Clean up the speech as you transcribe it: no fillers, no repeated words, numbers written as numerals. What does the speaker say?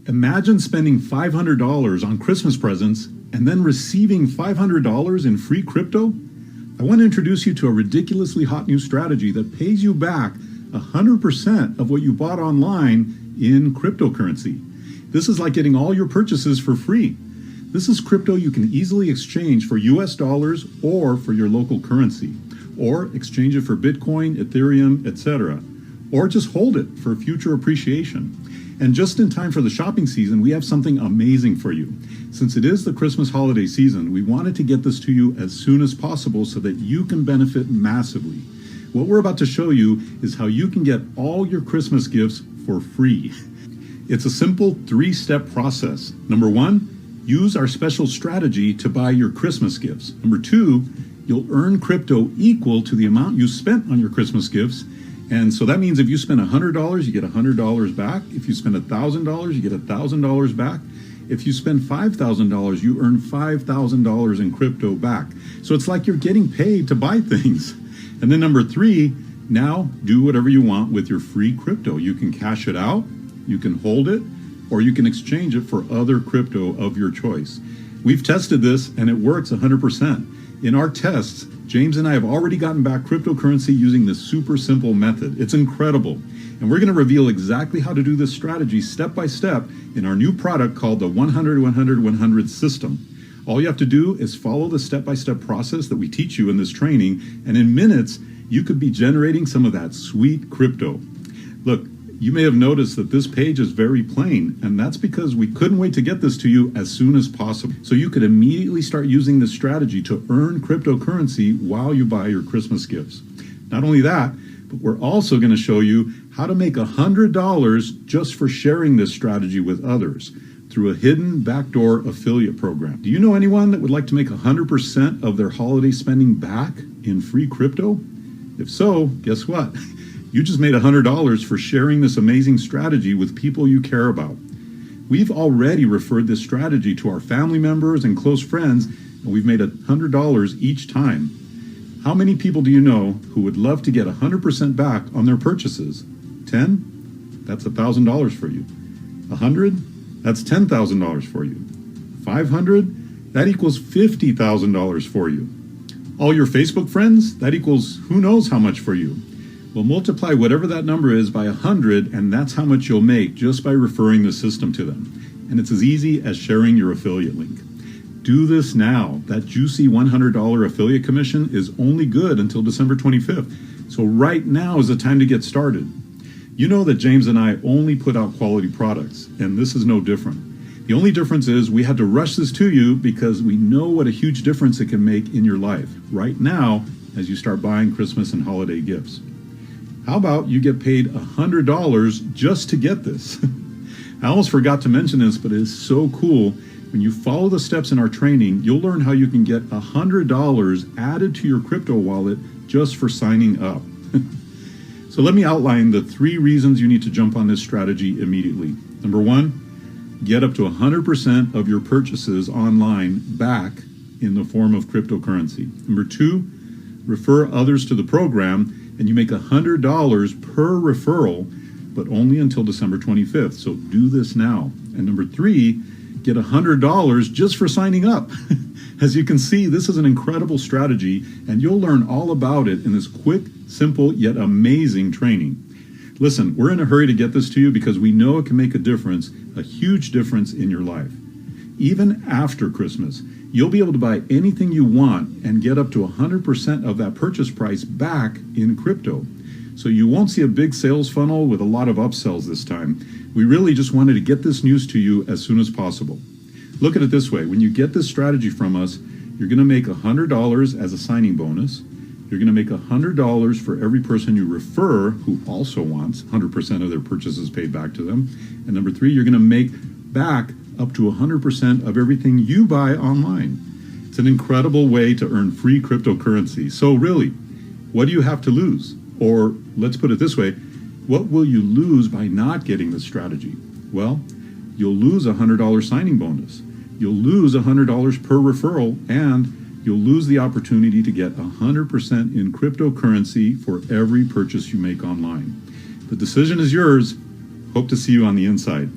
Imagine spending $500 on Christmas presents and then receiving $500 in free crypto. I want to introduce you to a ridiculously hot new strategy that pays you back 100% of what you bought online in cryptocurrency. This is like getting all your purchases for free. This is crypto you can easily exchange for US dollars or for your local currency, or exchange it for Bitcoin, Ethereum, etc., or just hold it for future appreciation. And just in time for the shopping season, we have something amazing for you. Since it is the Christmas holiday season, we wanted to get this to you as soon as possible so that you can benefit massively. What we're about to show you is how you can get all your Christmas gifts for free. It's a simple 3-step process. Number 1, use our special strategy to buy your Christmas gifts. Number 2, you'll earn crypto equal to the amount you spent on your Christmas gifts. And so that means if you spend $100, you get $100 back. If you spend $1,000, you get $1,000 back. If you spend $5,000, you earn $5,000 in crypto back. So it's like you're getting paid to buy things. And then number 3, now do whatever you want with your free crypto. You can cash it out, you can hold it, or you can exchange it for other crypto of your choice. We've tested this and it works 100%. In our tests, James and I have already gotten back cryptocurrency using this super simple method. It's incredible. And we're going to reveal exactly how to do this strategy step by step in our new product called the 100-100-100 system. All you have to do is follow the step-by-step process that we teach you in this training, and in minutes, you could be generating some of that sweet crypto. Look, you may have noticed that this page is very plain, and that's because we couldn't wait to get this to you as soon as possible. So you could immediately start using this strategy to earn cryptocurrency while you buy your Christmas gifts. Not only that, but we're also going to show you how to make $100 just for sharing this strategy with others through a hidden backdoor affiliate program. Do you know anyone that would like to make 100% of their holiday spending back in free crypto? If so, guess what? You just made $100 for sharing this amazing strategy with people you care about. We've already referred this strategy to our family members and close friends, and we've made $100 each time. How many people do you know who would love to get 100% back on their purchases? 10? That's $1,000 for you. 100? That's $10,000 for you. 500? That equals $50,000 for you. All your Facebook friends? That equals who knows how much for you. Well, multiply whatever that number is by 100, and that's how much you'll make just by referring the system to them. And it's as easy as sharing your affiliate link. Do this now. That juicy $100 affiliate commission is only good until December 25th. So right now is the time to get started. You know that James and I only put out quality products, and this is no different. The only difference is we had to rush this to you because we know what a huge difference it can make in your life right now as you start buying Christmas and holiday gifts. How about you get paid $100 just to get this? I almost forgot to mention this, but it is so cool. When you follow the steps in our training, you'll learn how you can get $100 added to your crypto wallet just for signing up. So let me outline the 3 reasons you need to jump on this strategy immediately. Number 1, get up to 100% of your purchases online back in the form of cryptocurrency. Number 2, refer others to the program, and you make $100 per referral, but only until December 25th. So do this now. And number 3, get $100 just for signing up. As you can see, this is an incredible strategy, and you'll learn all about it in this quick, simple, yet amazing training. Listen, we're in a hurry to get this to you because we know it can make a difference, a huge difference in your life. Even after Christmas, you'll be able to buy anything you want and get up to 100% of that purchase price back in crypto. So you won't see a big sales funnel with a lot of upsells this time. We really just wanted to get this news to you as soon as possible. Look at it this way. When you get this strategy from us, you're going to make $100 as a signing bonus. You're going to make $100 for every person you refer who also wants 100% of their purchases paid back to them. And number 3, you're going to make back up to 100% of everything you buy online. It's an incredible way to earn free cryptocurrency. So really, what do you have to lose? Or let's put it this way, what will you lose by not getting this strategy? Well, you'll lose a $100 signing bonus. You'll lose $100 per referral, and you'll lose the opportunity to get 100% in cryptocurrency for every purchase you make online. The decision is yours. Hope to see you on the inside.